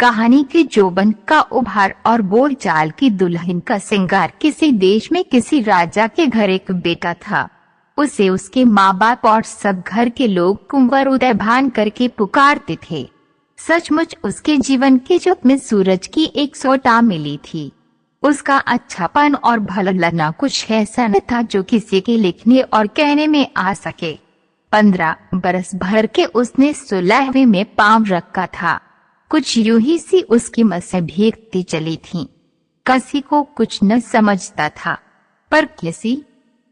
कहानी के जोबन का उभार और बोलचाल की दुल्हन का श्रृंगार। किसी देश में किसी राजा के घर एक बेटा था। उसे उसके माँ बाप और सब घर के लोग कुंवर उदय भान करके पुकारते थे। सचमुच उसके जीवन के जुग में सूरज की एक सोटा मिली थी। उसका अच्छापन और भला लगना कुछ ऐसा न था जो किसी के लिखने और कहने में आ सके। 15 बरस भर के उसने 16वें में पांव रखा था। कुछ यूं ही सी उसकी मसें भीगती चली थीं। किसी को कुछ न समझता था, पर किसी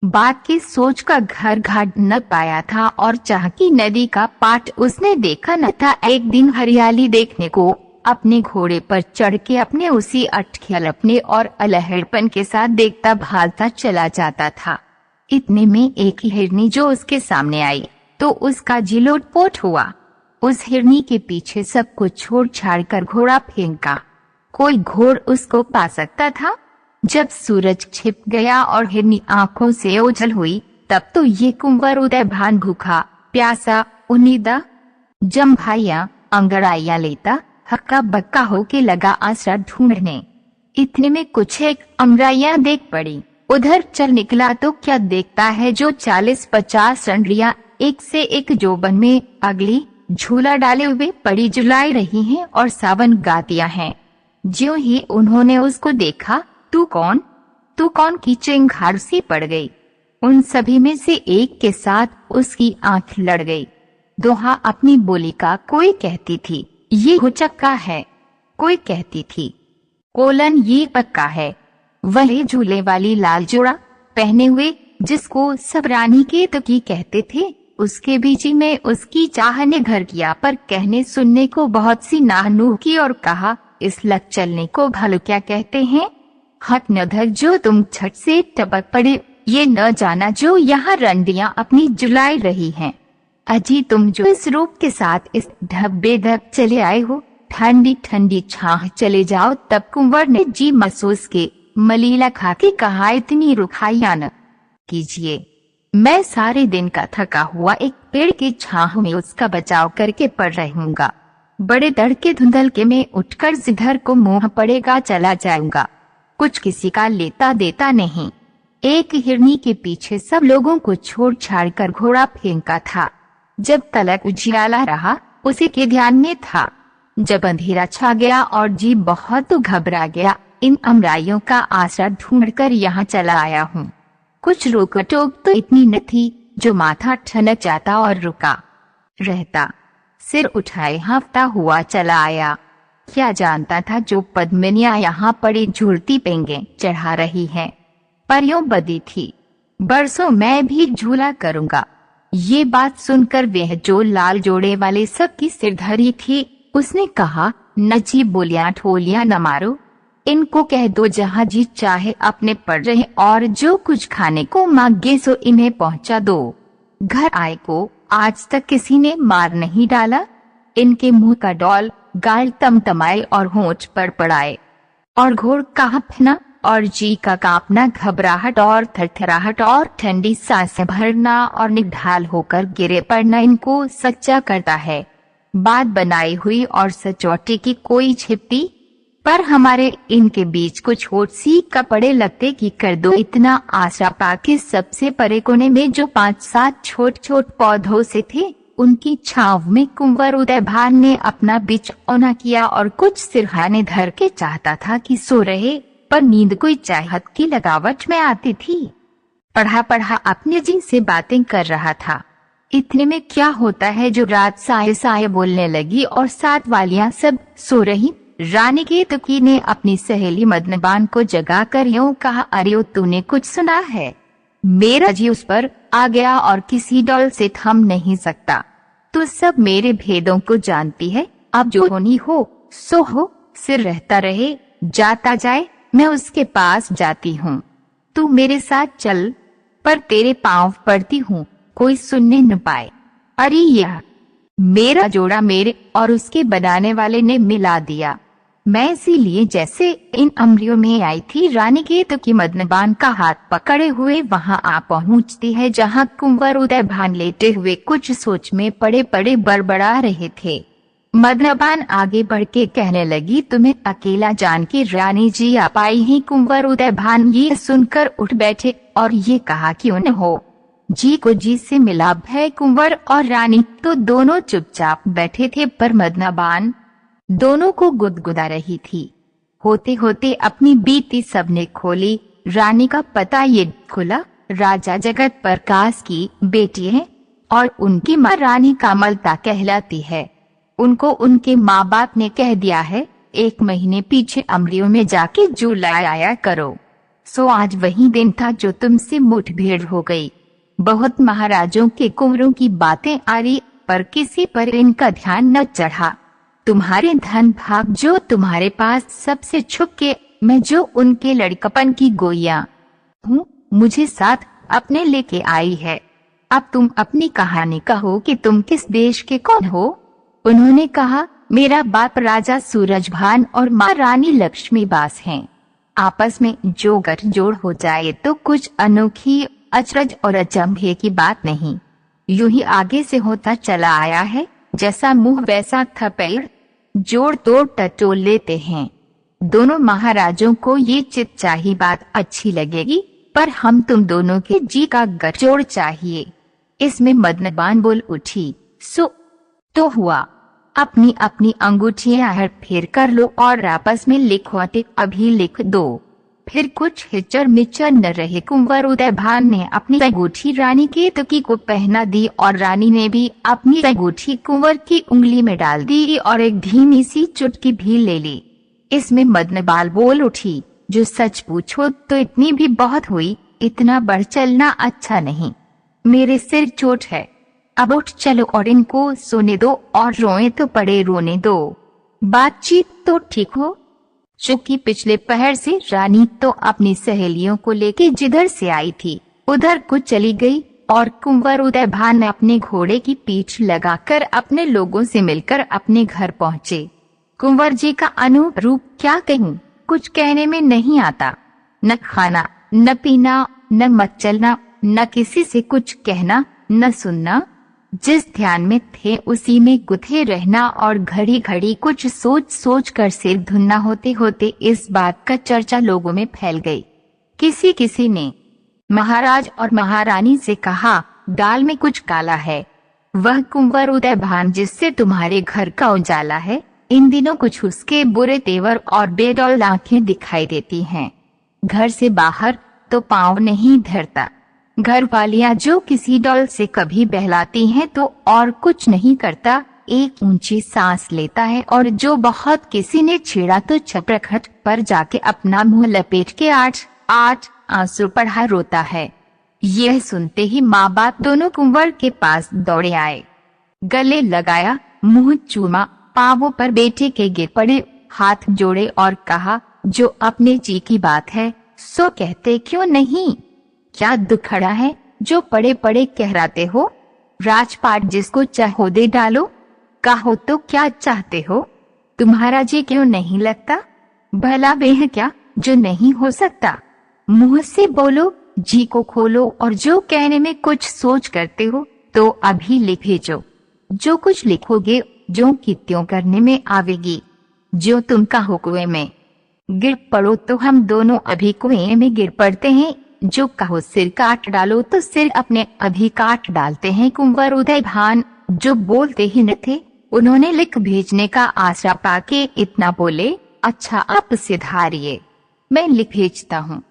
बात की सोच का घर घाट न पाया था और चाह की नदी का पाट उसने देखा न था। एक दिन हरियाली देखने को अपने घोड़े पर चढ़ के अपने उसी अटखेलपने और अलहड़पन के साथ देखता भालता चला जाता था। इतने में एक हिरनी जो उसके सामने आई तो उसका जी लोटपोट हुआ। उस हिरनी के पीछे सब कुछ छोड़ छाड़ कर घोड़ा फेंका। कोई घोड़ उसको पा सकता था? जब सूरज छिप गया और हिरनी आंखों से ओझल हुई तब तो ये कुंवर उदय भान भूखा प्यासा उन्नीदा जम्भाइया अंगड़ाइया लेता हक्का बक्का होके लगा आसरा ढूंढने। इतने में कुछ एक अमराइया देख पड़ी। उधर चल निकला तो क्या देखता है जो 40-50 रंडरियां एक से एक जोबन में अगली झूला डाले हुए पड़ी जुलाई रही हैं और सावन गातियां हैं। ज्यों ही उन्होंने उसको देखा, तू कौन की चिंगार सी पड़ गई। उन सभी में से एक के साथ उसकी आंख लड़ गई। दोहा अपनी बोली का। कोई कहती थी ये हुचक्का है, कोई कहती थी कोलन ये पक्का है। वही झूले वाली लाल जोड़ा पहने हुए जिसको सब रानी के तकी कहते थे, उसके बीच में उसकी चाह ने घर किया, पर कहने सुनने को बहुत सी नाहनूह की और कहा, इस लग चलने को भलो क्या कहते हैं। हक न धर जो तुम छठ से टपक पड़े, ये न जाना जो यहाँ रंडियां अपनी जुलाई रही हैं। अजी तुम जो इस रूप के साथ इस ढब्बे ढब चले आए हो, ठंडी ठंडी छाह चले जाओ। तब कुंवर ने जी महसूस के मलीला खा के कहा, इतनी रुखाइया न कीजिए, मैं सारे दिन का थका हुआ एक पेड़ की छाह में उसका बचाव करके पड़ रहूंगा। बड़े तड़के धुंधलके में उठकर जिधर को मुंह पड़ेगा चला जाऊंगा, कुछ किसी का लेता देता नहीं। एक हिरनी के पीछे सब लोगों को छोड़ छाड़ कर घोड़ा फेंका था। जब तलक उजियाला रहा उसी के ध्यान में था। जब अंधेरा छा गया और जी बहुत घबरा गया, इन अमराइयों का आसरा ढूंढकर यहाँ चला आया हूँ। कुछ रोक टोक तो इतनी न थी जो माथा ठनक जाता और रुका रहता। सिर उठाए हाँफता हुआ चला आया। क्या जानता था जो पद्मिनियां यहाँ पड़ी झूलती पेंगे चढ़ा रही हैं, पर यूं बदी थी। बरसों मैं भी झूला करूंगा। ये बात सुनकर वह जो लाल जोड़े वाले सबकी सिरधरी थी, उसने कहा, नची बोलियां ठोलियां न मारो, इनको कह दो जहाँ जी चाहे अपने पड़ रहे और जो कुछ खाने को मांगे सो इन्हें पहुँचा दो। घर आए को आज तक किसी ने मार नहीं डाला। इनके मुंह का डौल, गाल तमतमाए और होंठ पड़पड़ाए और घोड़ कांपना और जी का कांपना, घबराहट और थरथराहट और ठंडी सांसें भरना और निढाल होकर गिरे पड़ना इनको सच्चा करता है। बात बनाई हुई और सचौटी की कोई छिपती, पर हमारे इनके बीच कुछ होठ सी कपड़े लगते कि कर दो। इतना आशा पाके सबसे परे कोने में जो 5-7 छोट छोट पौधों से थे, उनकी छांव में कुंवर उदय भान ने अपना बिछौना किया और कुछ सिरहाने धर के चाहता था कि सो रहे, पर नींद कोई चाहत की लगावट में आती थी। पढ़ा पढ़ा अपने जी से बातें कर रहा था। इतने में क्या होता है जो रात साये साये बोलने लगी और साथ वालियां सब सो रही। रानी के तकी ने अपनी सहेली मदनबान को जगाकर यूं कहा, अरे तूने कुछ सुना है? मेरा जी उस पर आ गया और किसी डॉल से थम नहीं सकता। तू सब मेरे भेदों को जानती है। अब जो होनी हो सो हो, सिर रहता रहे जाता जाए, मैं उसके पास जाती हूँ। तू मेरे साथ चल, पर तेरे पांव पड़ती हूँ, कोई सुनने न पाए। अरे यह मेरा जोड़ा मेरे और उसके बनाने वाले ने मिला दिया। मैं इसीलिए जैसे इन अमरियों में आई थी, रानी के तो की मदनबान का हाथ पकड़े हुए वहां आ पहुंचती है जहां कुंवर उदय भान लेटे हुए कुछ सोच में पड़े पड़े बड़बड़ा रहे थे। मदनबान आगे बढ़ के कहने लगी, तुम्हें अकेला जान के रानी जी आप आई हैं। कुंवर उदयभान ये सुनकर उठ बैठे और ये कहा, क्यों न हो, जी को जी से मिलाप है। कुंवर और रानी तो दोनों चुपचाप बैठे थे, पर मदनबान दोनों को गुदगुदा रही थी। होते होते अपनी बीती सबने खोली। रानी का पता ये खुला, राजा जगत प्रकाश की बेटी है और उनकी माँ रानी कामलता कहलाती है। उनको उनके माँ बाप ने कह दिया है 1 महीने पीछे अमरियों में जाके जू लाया करो। सो आज वही दिन था जो तुमसे मुठभेड़ हो गई। बहुत महाराजों के कुंवरों की बातें आ रही, पर किसी पर इनका ध्यान न चढ़ा। तुम्हारे धन भाग जो तुम्हारे पास सबसे छुप के, मैं जो उनके लड़कपन की गोइया हूँ, मुझे साथ अपने लेके आई है। अब तुम अपनी कहानी कहो कि तुम किस देश के कौन हो। उन्होंने कहा, मेरा बाप राजा सूरजभान और माँ रानी लक्ष्मीबास हैं। आपस में जो गठजोड़ हो जाए तो कुछ अनोखी, अचरज और अचंभे की बात नहीं, यूं ही आगे से होता चला आया है। जैसा मुंह वैसा थपेड़, जोड़ तोड़ टटोल लेते हैं। दोनों महाराजों को ये चितचाही बात अच्छी लगेगी, पर हम तुम दोनों के जी का गठजोड़ चाहिए। इसमें मदनबान बोल उठी, सो तो हुआ, अपनी अपनी अंगूठियां हर फेर कर लो और आपस में लिखो, अभी लिख दो। फिर कुछ हिचर मिचर न रहे। कुंवर उदयभान ने अपनी अंगूठी रानी के तुकी को पहना दी और रानी ने भी अपनी अंगूठी कुंवर की उंगली में डाल दी और एक धीमी सी चुटकी भी ले ली। इसमें मदनबाल बोल उठी, जो सच पूछो तो इतनी भी बहुत हुई, इतना बढ़ चलना अच्छा नहीं। मेरे सिर चोट है, अब उठ चलो और इनको सोने दो, और रोए तो पड़े रोने दो। बातचीत तो ठीक हो चुकी। पिछले पहर से रानी तो अपनी सहेलियों को लेके जिधर से आई थी उधर को चली गई और कुंवर उदयभान ने अपने घोड़े की पीठ लगाकर अपने लोगों से मिलकर अपने घर पहुँचे। कुंवर जी का अनूप रूप क्या कहूँ, कुछ कहने में नहीं आता। न खाना, न पीना, न मत चलना, न किसी से कुछ कहना, न सुनना। जिस ध्यान में थे उसी में गुथे रहना और घड़ी घड़ी कुछ सोच सोच कर सिर धुनना। होते होते इस बात का चर्चा लोगों में फैल गई। किसी किसी ने महाराज और महारानी से कहा, दाल में कुछ काला है। वह कुंवर उदयभान जिससे तुम्हारे घर का उजाला है, इन दिनों कुछ उसके बुरे तेवर और बेडौल आंखें दिखाई देती हैं। घर से बाहर तो पांव नहीं धरता। घर वालियां जो किसी डॉल से कभी बहलाती हैं तो और कुछ नहीं करता, एक ऊंची सांस लेता है, और जो बहुत किसी ने छेड़ा तो छपरखट पर जाके अपना मुंह लपेट के 8 आंसू पढ़ा रोता है। यह सुनते ही माँ बाप दोनों कुंवर के पास दौड़े आए, गले लगाया, मुंह चूमा, पांवों पर बेटे के गिर पड़े, हाथ जोड़े और कहा, जो अपने जी की बात है सो कहते क्यों नहीं, क्या दुखड़ा है जो पड़े पड़े कहराते हो। राजपाट जिसको चाहो दे डालो, कहो तो क्या चाहते हो। तुम्हारा जी क्यों नहीं लगता, भला वे है क्या जो नहीं हो सकता। मुंह से बोलो, जी को खोलो, और जो कहने में कुछ सोच करते हो तो अभी लिख भेजो। जो कुछ लिखोगे जो की त्यों करने में आवेगी। जो तुम कहो कुएं में गिर पड़ो तो हम दोनों अभी कुएं में गिर पड़ते हैं। जो कहो सिर काट डालो तो सिर अपने अभी काट डालते हैं। कुंवर उदयभान जो बोलते ही न थे, उन्होंने लिख भेजने का आसरा पाके इतना बोले, अच्छा आप सिधारिए, मैं लिख भेजता हूँ,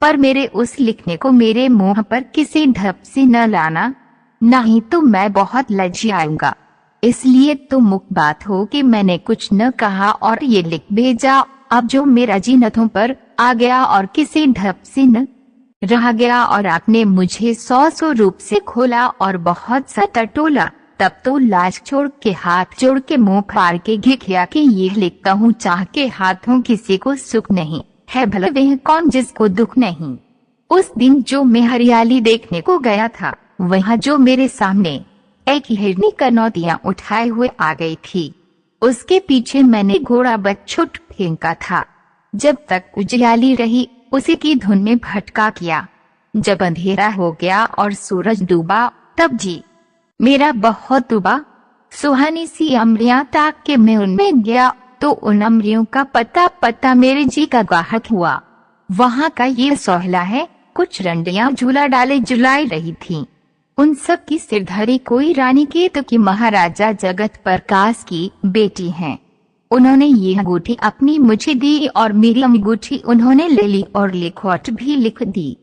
पर मेरे उस लिखने को मेरे मुंह पर किसी ढप से न लाना, नहीं तो मैं बहुत लज्जाऊंगा। इसलिए तो मुख बात हो कि मैंने कुछ न कहा और ये लिख भेजा। अब जो मेरा जी नथों पर आ गया और किसी ढप से न रह गया और आपने मुझे 100 रूप से खोला और बहुत सा टटोला, तब तो लाज छोड़ के हाथ जोड़ के मुंह फाड़ के घिघिया कि ये लिखता हूँ चाह के हाथों किसी को सुख नहीं है, भला वह कौन जिसको दुख नहीं। उस दिन जो मैं हरियाली देखने को गया था, वहाँ जो मेरे सामने एक हिरनी कनौतियाँ उठाए हुए आ गई थी, उसके पीछे मैंने घोड़ा बच्छुट फेंका था। जब तक उजियाली रही उसी की धुन में भटका किया। जब अंधेरा हो गया और सूरज डूबा तब जी मेरा बहुत डूबा। सुहानी सी अमरियां ताक के मैं उनमें गया तो उन अमरियों का पता मेरे जी का गाहक हुआ। वहाँ का ये सोहला है, कुछ रंडियां झूला डाले झुलाई रही थीं। उन सब की सिरधरी कोई रानी केतु की महाराजा जगत प्रकाश की बेटी हैं। उन्होंने ये अंगूठी अपनी मुझे दी और मेरी अंगूठी उन्होंने ले ली और लिखौट भी लिख दी।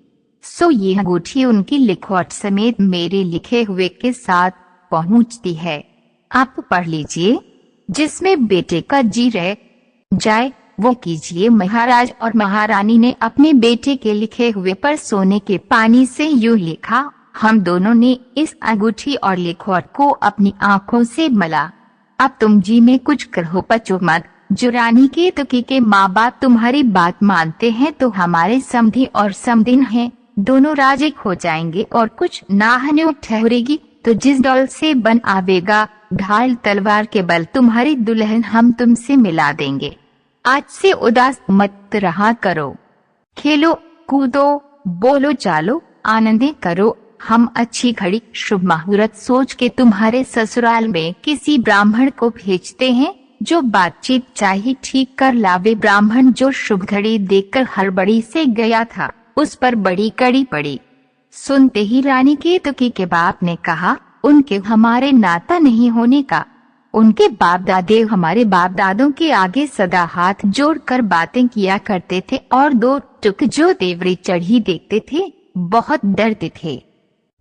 सो ये अंगूठी उनकी लिखौट समेत मेरे लिखे हुए के साथ पहुंचती है। आप पढ़ लीजिए, जिसमें बेटे का जी रह जाए वो कीजिए। महाराज और महारानी ने अपने बेटे के लिखे हुए पर सोने के पानी से यूं लिखा। हम दोनों ने इस अंगूठी और लिखौट को अपनी आंखों से मला। अब तुम जी में कुछ कहो पचो मत। जो रानी केतकी के माँ बाप तुम्हारी बात मानते हैं तो हमारे समधी और समदिन हैं, दोनों राजी हो जाएंगे और कुछ नाहन्यों ठहरेगी तो जिस डॉल से बन आवेगा ढाल तलवार के बल तुम्हारी दुल्हन हम तुमसे मिला देंगे। आज से उदास मत रहा करो, खेलो कूदो बोलो चालो आनंदे करो। हम अच्छी घड़ी शुभ मुहूर्त सोच के तुम्हारे ससुराल में किसी ब्राह्मण को भेजते हैं जो बातचीत चाहिए ठीक कर लावे। ब्राह्मण जो शुभ घड़ी देखकर हड़बड़ी से गया था उस पर बड़ी कड़ी पड़ी। सुनते ही रानी केतकी के बाप ने कहा, उनके हमारे नाता नहीं होने का। उनके बाप दादे हमारे बाप दादों के आगे सदा हाथ जोड़कर बातें किया करते थे और दो टुक जो देवरी चढ़ी देखते थे बहुत डरते थे।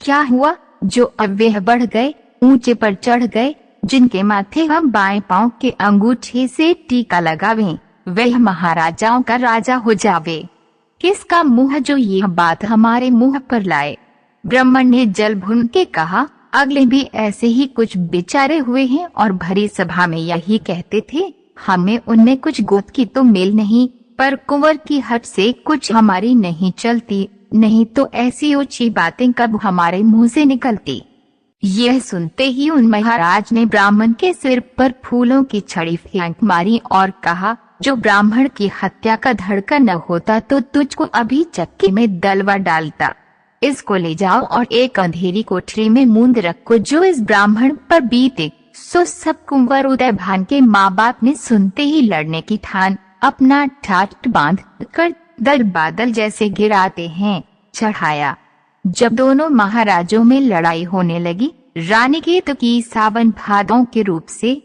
क्या हुआ, जो अव्यय बढ़ गए, ऊंचे पर चढ़ गए। जिनके माथे हम बाएं पांव के अंगूठे से टीका लगावें वह महाराजाओं का राजा हो जावे। किसका मुंह जो यह बात हमारे मुंह पर लाए। ब्राह्मण ने जल भून के कहा, अगले भी ऐसे ही कुछ बेचारे हुए हैं और भरी सभा में यही कहते थे। हमें उनमें कुछ गोत की तो मेल नहीं, पर कुंवर की हट से कुछ हमारी नहीं चलती, नहीं तो ऐसी ऊंची बातें कब हमारे मुंह से निकलती। यह सुनते ही उन महाराज ने ब्राह्मण के सिर पर फूलों की छड़ी फेंक मारी और कहा, जो ब्राह्मण की हत्या का धड़कन न होता तो तुझको अभी चक्की में दलवा डालता। इसको ले जाओ और एक अंधेरी कोठरी में मूंद रखो जो इस ब्राह्मण पर बीते। सो सब कुंवर उदय भान के माँ बाप ने सुनते ही लड़ने की ठान अपना ठाट बांध कर दल बादल जैसे गिराते हैं चढ़ाया। जब दोनों महाराजों में लड़ाई होने लगी, रानी केतकी सावन भादों के रूप से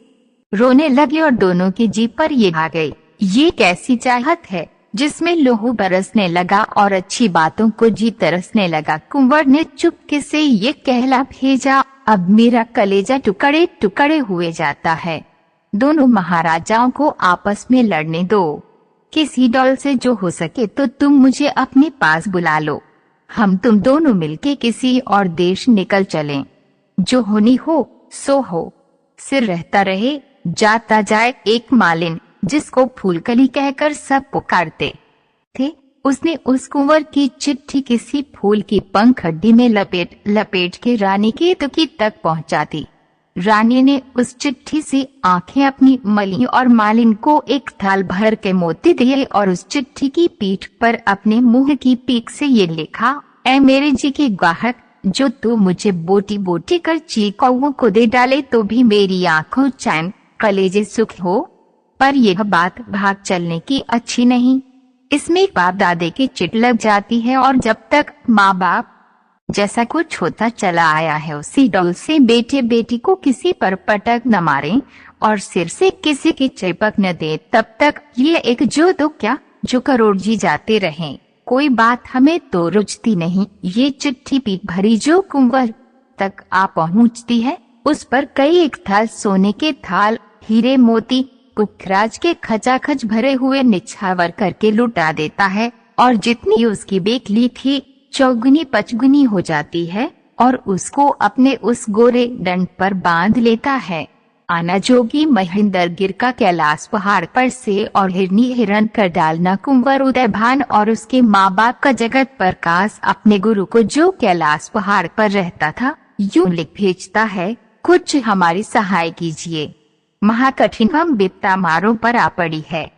रोने लगी और दोनों की जीभ पर ये आ गई। ये कैसी चाहत है जिसमें लोहू बरसने लगा और अच्छी बातों को जी तरसने लगा। कुंवर ने चुपके से ये कहला भेजा, अब मेरा कलेजा टुकड़े टुकड़े हुए जाता है। दोनों महाराजाओं को आपस में लड़ने दो। किसी डॉल से जो हो सके तो तुम मुझे अपने पास बुला लो। हम तुम दोनों मिलके किसी और देश निकल चलें। जो होनी हो सो हो, सिर रहता रहे जाता जाए। एक मालिन जिसको फूलकली कहकर सब पुकारते थे, उसने उस कुंवर की चिट्ठी किसी फूल की पंखुड़ी में लपेट के रानी केतकी तक पहुंचा दी। रानी ने उस चिट्ठी से आंखें अपनी मली और मालिन को एक थाल भर के मोती दिए और उस चिट्ठी की पीठ पर अपने मुंह की पीक से ये लिखा, ऐ मेरे जी के गाहक, जो तू मुझे बोटी बोटी कर चीकौओं को दे डाले तो भी मेरी आंखों चैन कलेजे सुख हो। पर यह बात भाग चलने की अच्छी नहीं। इसमें बाप दादे की चिट लग जाती है और जब तक माँ बाप जैसा कुछ होता चला आया है उसी डॉल से बेटे बेटी को किसी पर पटक न मारे और सिर से किसी की चिपक न दे, तब तक ये एक जो दो क्या जो करोड़ जी जाते रहें। कोई बात हमें तो रुचती नहीं। ये चिट्ठी पीठ भरी जो कुंवर तक आ पहुँचती है उस पर कई एक थाल सोने के थाल हीरे मोती पुखराज के खचाखच भरे हुए निछावर करके लुटा देता है और जितनी उसकी बेकली थी चौगुनी पचगुनी हो जाती है और उसको अपने उस गोरे दंड पर बांध लेता है। आना जोगी महेंद्र गिर का कैलाश पहाड़ पर से और हिरनी हिरन कर डालना कुंवर उदय भान और उसके माँ बाप का जगत प्रकाश अपने गुरु को जो कैलाश पहाड़ पर रहता था यूं लिख भेजता है, कुछ हमारी सहाय कीजिए। महाकठिन हम विपदा मारों पर आ पड़ी है।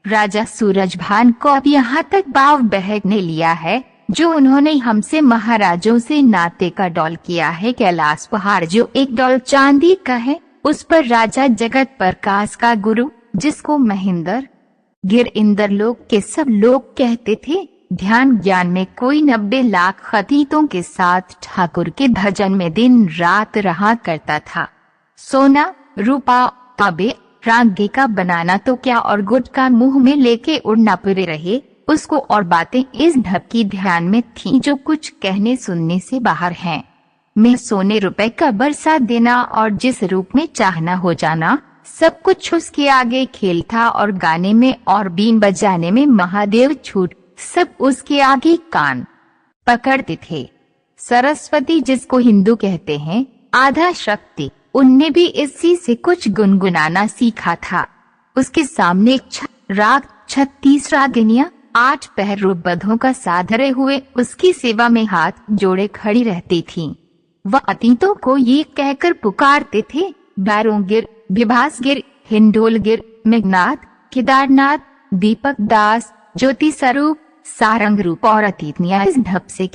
राजा सूरजभान को अब यहाँ तक बाव बहकने लिया है जो उन्होंने हमसे महाराजों से नाते का डॉल किया है। कैलाश पहाड़ जो एक डॉल चांदी का है उस पर राजा जगत प्रकाश का गुरु, जिसको महेंद्र गिर इंद्र लोक के सब लोग कहते थे, ध्यान ज्ञान में कोई 90 लाख खतीतों के साथ ठाकुर के भजन में दिन रात रहा करता था। सोना रूपा ताबे रांगे का बनाना तो क्या और गुटखा मुंह में लेके उड़ना पड़े रहे उसको, और बातें इस ढब की ध्यान में थीं जो कुछ कहने सुनने से बाहर हैं। मैं सोने रुपए का बरसा देना और जिस रूप में चाहना हो जाना, सब कुछ उसके आगे खेल था, और गाने में और बीन बजाने में महादेव छूट, सब उसके आगे कान पकड़ते थे। सरस्वती, जिसको हिंदू कहते हैं आधा शक्ति, उनने भी इसी से कुछ गुनगुनाना सीखा था। उसके सामने राग 36 रागिनियां 8 पैर रूपबद्धों का साधरे हुए उसकी सेवा में हाथ जोड़े खड़ी रहती थीं। वह अतीतों को ये कहकर पुकारते थे, बैरोंगिर, विभासगिर, हिंडोलगिर, मेघनाथ, केदारनाथ, दीपक दास, ज्योति स्वरूप, सारंग रूप, और अतीतनियां इस ढब से